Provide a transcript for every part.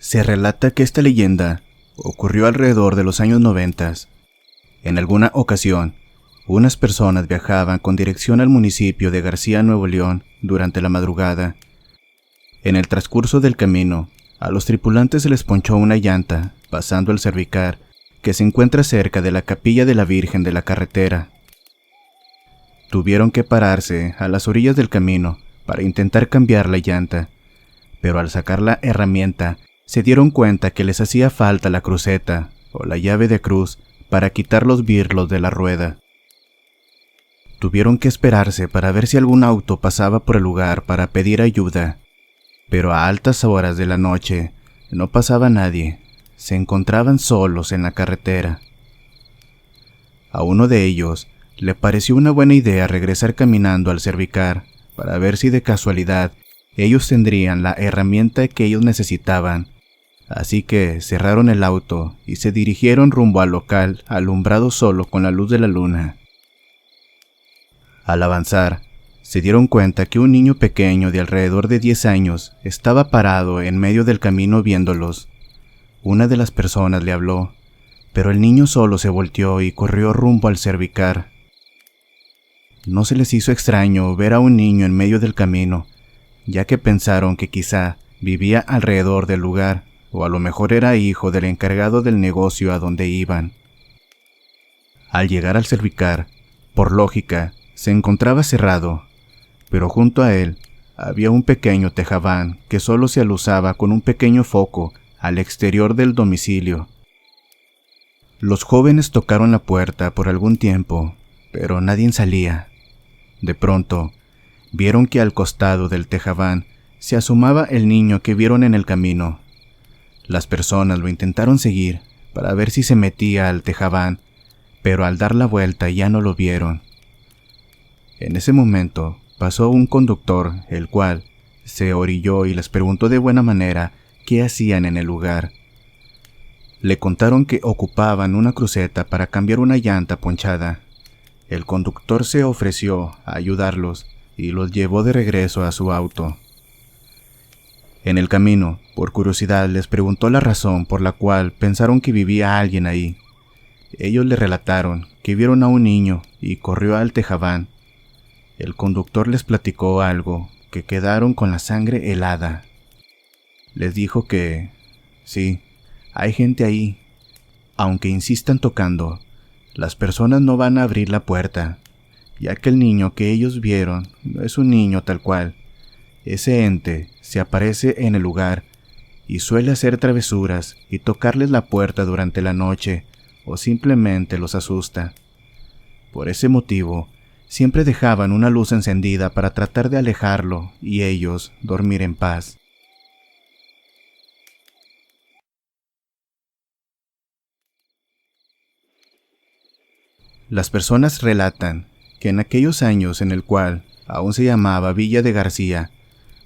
Se relata que esta leyenda ocurrió alrededor de los años 90. En alguna ocasión, unas personas viajaban con dirección al municipio de García, Nuevo León, durante la madrugada. En el transcurso del camino, a los tripulantes se les ponchó una llanta, pasando el cervicar, que se encuentra cerca de la capilla de la Virgen de la carretera. Tuvieron que pararse a las orillas del camino para intentar cambiar la llanta, pero al sacar la herramienta, se dieron cuenta que les hacía falta la cruceta o la llave de cruz para quitar los birlos de la rueda. Tuvieron que esperarse para ver si algún auto pasaba por el lugar para pedir ayuda, pero a altas horas de la noche no pasaba nadie, se encontraban solos en la carretera. A uno de ellos le pareció una buena idea regresar caminando al cervicar para ver si de casualidad ellos tendrían la herramienta que ellos necesitaban. Así que cerraron el auto y se dirigieron rumbo al local alumbrado solo con la luz de la luna. Al avanzar, se dieron cuenta que un niño pequeño de alrededor de 10 años estaba parado en medio del camino viéndolos. Una de las personas le habló, pero el niño solo se volteó y corrió rumbo al cervicar. No se les hizo extraño ver a un niño en medio del camino, ya que pensaron que quizá vivía alrededor del lugar, o a lo mejor era hijo del encargado del negocio a donde iban. Al llegar al cervicar, por lógica, se encontraba cerrado, pero junto a él había un pequeño tejabán que solo se aluzaba con un pequeño foco al exterior del domicilio. Los jóvenes tocaron la puerta por algún tiempo, pero nadie salía. De pronto, vieron que al costado del tejabán se asomaba el niño que vieron en el camino. Las personas lo intentaron seguir para ver si se metía al tejabán, pero al dar la vuelta ya no lo vieron. En ese momento pasó un conductor, el cual se orilló y les preguntó de buena manera qué hacían en el lugar. Le contaron que ocupaban una cruceta para cambiar una llanta ponchada. El conductor se ofreció a ayudarlos y los llevó de regreso a su auto. En el camino, por curiosidad, les preguntó la razón por la cual pensaron que vivía alguien ahí. Ellos le relataron que vieron a un niño y corrió al tejabán. El conductor les platicó algo que quedaron con la sangre helada. Les dijo que, sí, hay gente ahí. Aunque insistan tocando, las personas no van a abrir la puerta, ya que el niño que ellos vieron no es un niño tal cual. Ese ente se aparece en el lugar y suele hacer travesuras y tocarles la puerta durante la noche o simplemente los asusta. Por ese motivo, siempre dejaban una luz encendida para tratar de alejarlo y ellos dormir en paz. Las personas relatan que en aquellos años en el cual aún se llamaba Villa de García,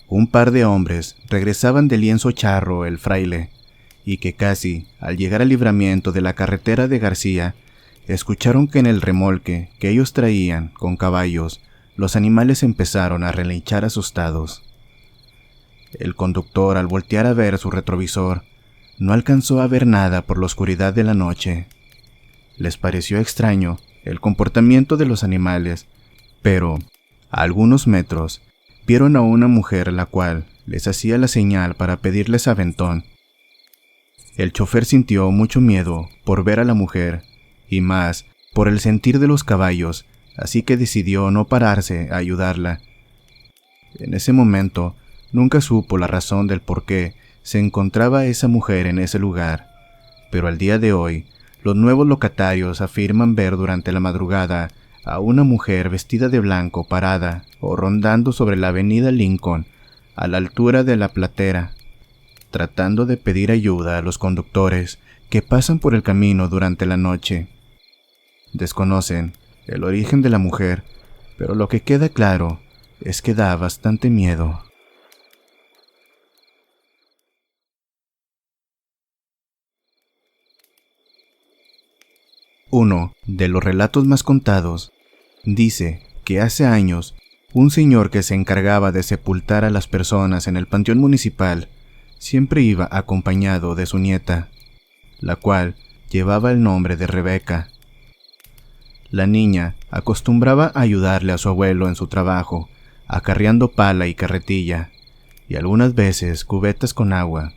un par de hombres regresaban de Lienzo Charro el Fraile, y que casi al llegar al libramiento de la carretera de García, escucharon que en el remolque que ellos traían con caballos, los animales empezaron a relinchar asustados. El conductor, al voltear a ver su retrovisor, no alcanzó a ver nada por la oscuridad de la noche. Les pareció extraño el comportamiento de los animales, pero a algunos metros vieron a una mujer la cual les hacía la señal para pedirles aventón. El chofer sintió mucho miedo por ver a la mujer y más por el sentir de los caballos, así que decidió no pararse a ayudarla. En ese momento nunca supo la razón del por qué se encontraba esa mujer en ese lugar, pero al día de hoy los nuevos locatarios afirman ver durante la madrugada a una mujer vestida de blanco parada o rondando sobre la avenida Lincoln a la altura de la Platera, tratando de pedir ayuda a los conductores que pasan por el camino durante la noche. Desconocen el origen de la mujer, pero lo que queda claro es que da bastante miedo. Uno de los relatos más contados dice que hace años un señor que se encargaba de sepultar a las personas en el panteón municipal siempre iba acompañado de su nieta, la cual llevaba el nombre de Rebeca. La niña acostumbraba a ayudarle a su abuelo en su trabajo, acarreando pala y carretilla, y algunas veces cubetas con agua.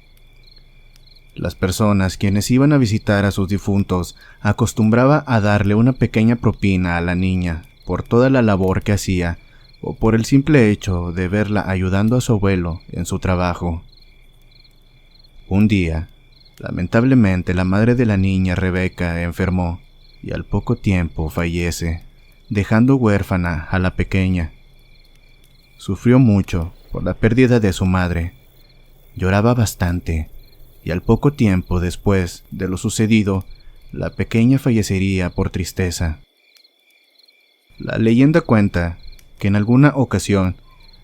Las personas quienes iban a visitar a sus difuntos acostumbraba a darle una pequeña propina a la niña por toda la labor que hacía o por el simple hecho de verla ayudando a su abuelo en su trabajo. Un día, lamentablemente la madre de la niña Rebeca enfermó y al poco tiempo fallece, dejando huérfana a la pequeña. Sufrió mucho por la pérdida de su madre, lloraba bastante y al poco tiempo después de lo sucedido, la pequeña fallecería por tristeza. La leyenda cuenta que en alguna ocasión,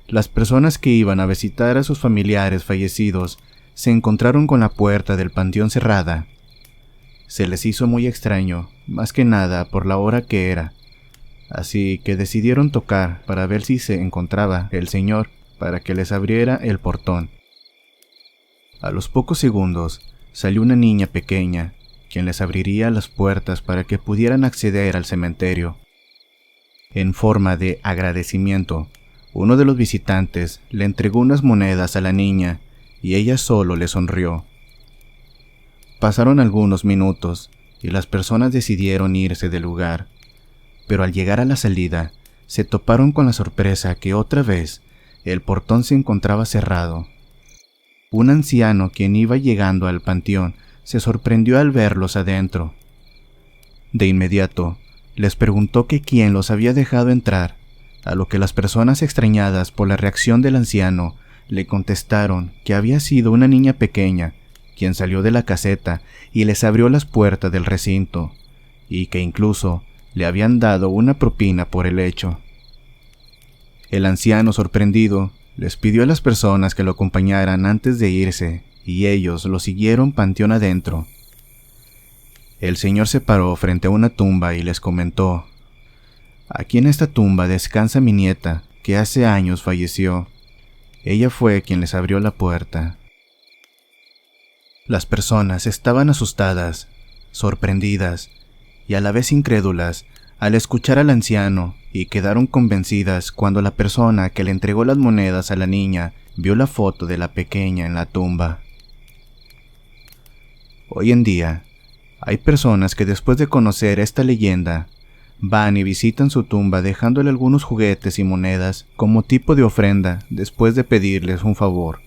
las personas que iban a visitar a sus familiares fallecidos se encontraron con la puerta del panteón cerrada. Se les hizo muy extraño, más que nada por la hora que era, así que decidieron tocar para ver si se encontraba el señor para que les abriera el portón. A los pocos segundos salió una niña pequeña, quien les abriría las puertas para que pudieran acceder al cementerio. En forma de agradecimiento, uno de los visitantes le entregó unas monedas a la niña y ella solo le sonrió. Pasaron algunos minutos y las personas decidieron irse del lugar, pero al llegar a la salida, se toparon con la sorpresa que otra vez el portón se encontraba cerrado. Un anciano quien iba llegando al panteón se sorprendió al verlos adentro. De inmediato, les preguntó que quién los había dejado entrar, a lo que las personas extrañadas por la reacción del anciano le contestaron que había sido una niña pequeña quien salió de la caseta y les abrió las puertas del recinto, y que incluso le habían dado una propina por el hecho. El anciano, sorprendido, les pidió a las personas que lo acompañaran antes de irse, y ellos lo siguieron panteón adentro. El señor se paró frente a una tumba y les comentó: «Aquí en esta tumba descansa mi nieta, que hace años falleció. Ella fue quien les abrió la puerta». Las personas estaban asustadas, sorprendidas y a la vez incrédulas al escuchar al anciano, y quedaron convencidas cuando la persona que le entregó las monedas a la niña vio la foto de la pequeña en la tumba. Hoy en día, hay personas que después de conocer esta leyenda, van y visitan su tumba dejándole algunos juguetes y monedas como tipo de ofrenda después de pedirles un favor.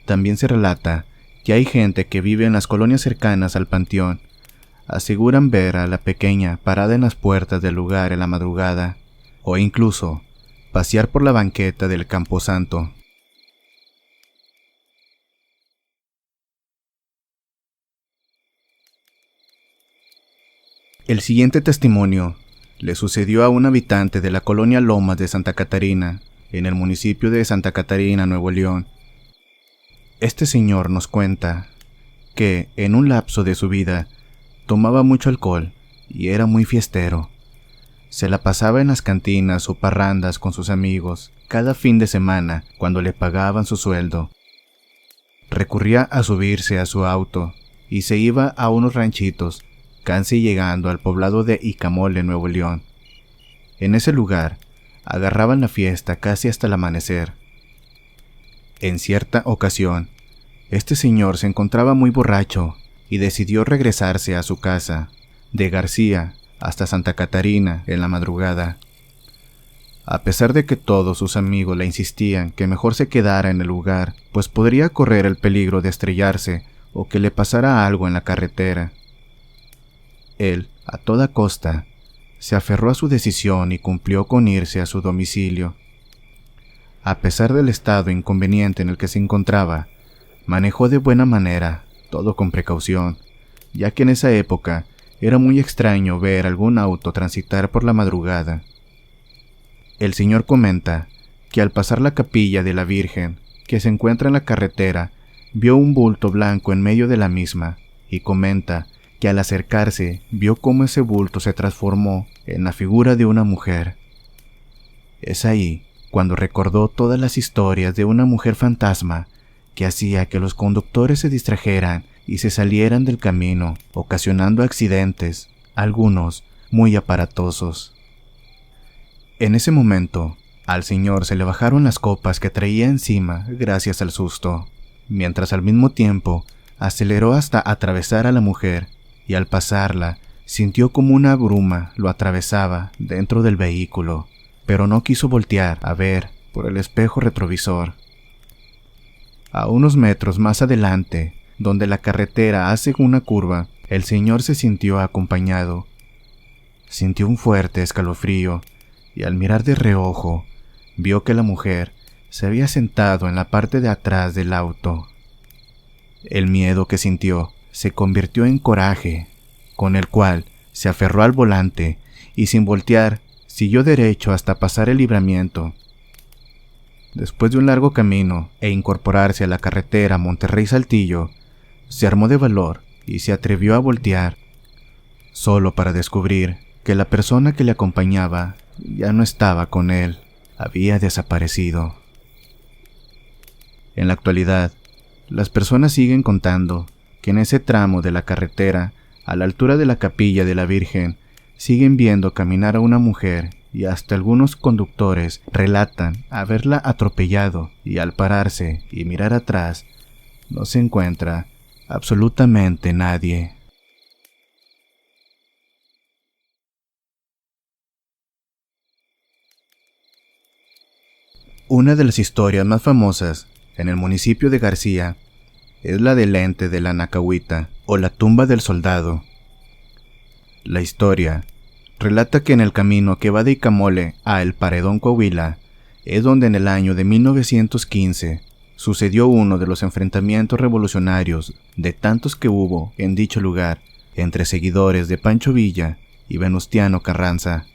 También se relata que hay gente que vive en las colonias cercanas al panteón. Aseguran ver a la pequeña parada en las puertas del lugar en la madrugada, o incluso pasear por la banqueta del camposanto. El siguiente testimonio le sucedió a un habitante de la colonia Lomas de Santa Catarina, en el municipio de Santa Catarina, Nuevo León. Este señor nos cuenta que, en un lapso de su vida, tomaba mucho alcohol y era muy fiestero. Se la pasaba en las cantinas o parrandas con sus amigos cada fin de semana cuando le pagaban su sueldo. Recurría a subirse a su auto y se iba a unos ranchitos, casi llegando al poblado de Icamole, Nuevo León. En ese lugar, agarraban la fiesta casi hasta el amanecer. En cierta ocasión, este señor se encontraba muy borracho y decidió regresarse a su casa, de García hasta Santa Catarina en la madrugada. A pesar de que todos sus amigos le insistían que mejor se quedara en el lugar, pues podría correr el peligro de estrellarse o que le pasara algo en la carretera. Él, a toda costa, se aferró a su decisión y cumplió con irse a su domicilio. A pesar del estado inconveniente en el que se encontraba, manejó de buena manera, todo con precaución, ya que en esa época era muy extraño ver algún auto transitar por la madrugada. El señor comenta que al pasar la capilla de la Virgen, que se encuentra en la carretera, vio un bulto blanco en medio de la misma, y comenta que al acercarse vio cómo ese bulto se transformó en la figura de una mujer. Es ahí cuando recordó todas las historias de una mujer fantasma que hacía que los conductores se distrajeran y se salieran del camino, ocasionando accidentes, algunos muy aparatosos. En ese momento, al señor se le bajaron las copas que traía encima gracias al susto, mientras al mismo tiempo aceleró hasta atravesar a la mujer y al pasarla sintió como una bruma lo atravesaba dentro del vehículo, pero no quiso voltear a ver por el espejo retrovisor. A unos metros más adelante, donde la carretera hace una curva, el señor se sintió acompañado. Sintió un fuerte escalofrío y al mirar de reojo, vio que la mujer se había sentado en la parte de atrás del auto. El miedo que sintió se convirtió en coraje, con el cual se aferró al volante y sin voltear siguió derecho hasta pasar el libramiento. Después de un largo camino e incorporarse a la carretera Monterrey-Saltillo, se armó de valor y se atrevió a voltear, solo para descubrir que la persona que le acompañaba ya no estaba con él, había desaparecido. En la actualidad, las personas siguen contando que en ese tramo de la carretera, a la altura de la Capilla de la Virgen, siguen viendo caminar a una mujer y hasta algunos conductores relatan haberla atropellado y al pararse y mirar atrás, no se encuentra absolutamente nadie. Una de las historias más famosas en el municipio de García es la del ente de la Nacahuita o la tumba del soldado. La historia relata que en el camino que va de Icamole a El Paredón, Coahuila, es donde en el año de 1915 sucedió uno de los enfrentamientos revolucionarios de tantos que hubo en dicho lugar entre seguidores de Pancho Villa y Venustiano Carranza.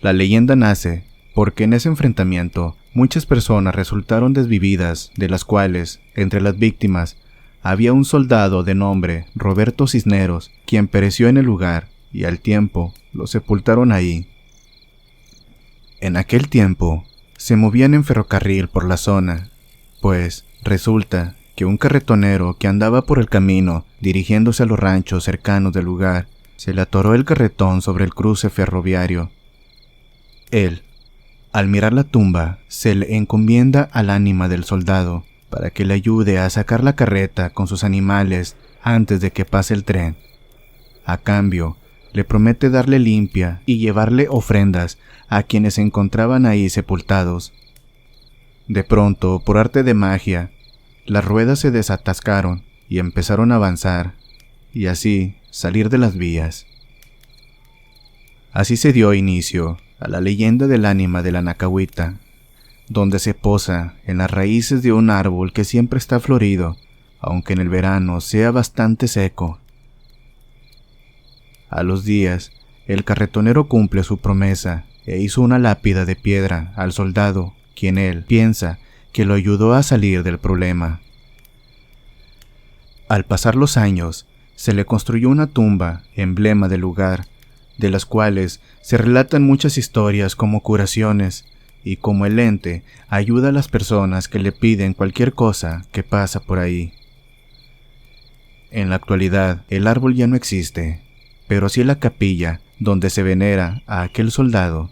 La leyenda nace porque en ese enfrentamiento muchas personas resultaron desvividas, de las cuales, entre las víctimas, había un soldado de nombre Roberto Cisneros, quien pereció en el lugar y al tiempo lo sepultaron ahí. En aquel tiempo se movían en ferrocarril por la zona, pues resulta que un carretonero que andaba por el camino dirigiéndose a los ranchos cercanos del lugar, se le atoró el carretón sobre el cruce ferroviario. Él, al mirar la tumba, se le encomienda al ánima del soldado para que le ayude a sacar la carreta con sus animales antes de que pase el tren. A cambio, le promete darle limpia y llevarle ofrendas a quienes se encontraban ahí sepultados. De pronto, por arte de magia, las ruedas se desatascaron y empezaron a avanzar, y así salir de las vías. Así se dio inicio a la leyenda del ánima de la Nacahuita, donde se posa en las raíces de un árbol que siempre está florido, aunque en el verano sea bastante seco. A los días, el carretonero cumple su promesa e hizo una lápida de piedra al soldado, quien él piensa que lo ayudó a salir del problema. Al pasar los años, se le construyó una tumba, emblema del lugar, de las cuales se relatan muchas historias como curaciones, y como el ente ayuda a las personas que le piden cualquier cosa que pasa por ahí. En la actualidad, el árbol ya no existe, pero sí la capilla donde se venera a aquel soldado.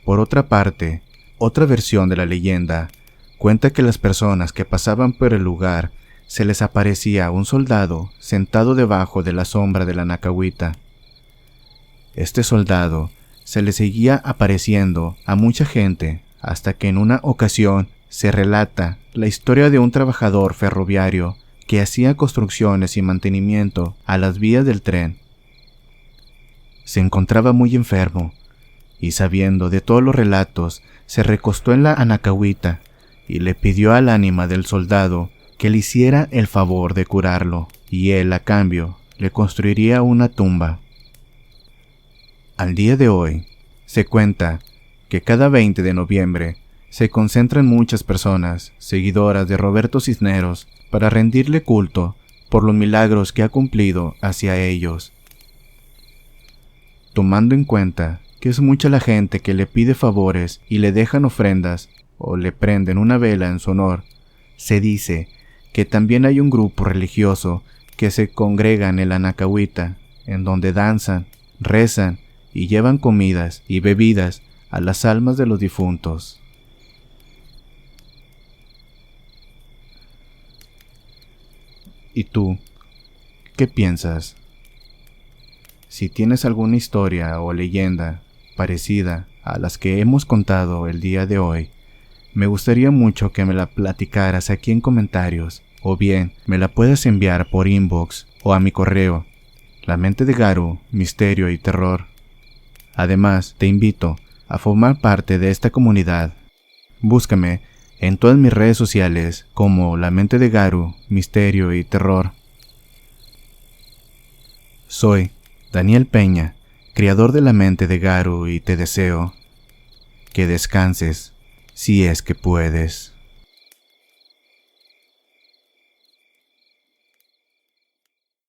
Por otra parte, otra versión de la leyenda cuenta que las personas que pasaban por el lugar se les aparecía un soldado sentado debajo de la sombra de la Nacahuita. Este soldado se le seguía apareciendo a mucha gente hasta que en una ocasión se relata la historia de un trabajador ferroviario que hacía construcciones y mantenimiento a las vías del tren. Se encontraba muy enfermo y sabiendo de todos los relatos se recostó en la Nacahuita y le pidió al ánima del soldado que le hiciera el favor de curarlo y él a cambio le construiría una tumba. Al día de hoy, se cuenta que cada 20 de noviembre se concentran muchas personas, seguidoras de Roberto Cisneros, para rendirle culto por los milagros que ha cumplido hacia ellos. Tomando en cuenta que es mucha la gente que le pide favores y le dejan ofrendas o le prenden una vela en su honor. Se dice que también hay un grupo religioso que se congrega en el Anacahuita, en donde danzan, rezan y llevan comidas y bebidas a las almas de los difuntos. ¿Y tú, qué piensas? Si tienes alguna historia o leyenda parecida a las que hemos contado el día de hoy, me gustaría mucho que me la platicaras aquí en comentarios, o bien me la puedes enviar por inbox o a mi correo, La Mente de Garu, Misterio y Terror. Además, te invito a formar parte de esta comunidad. Búscame en todas mis redes sociales como La Mente de Garu, Misterio y Terror. Soy Daniel Peña, creador de La Mente de Garu, y te deseo que descanses si es que puedes.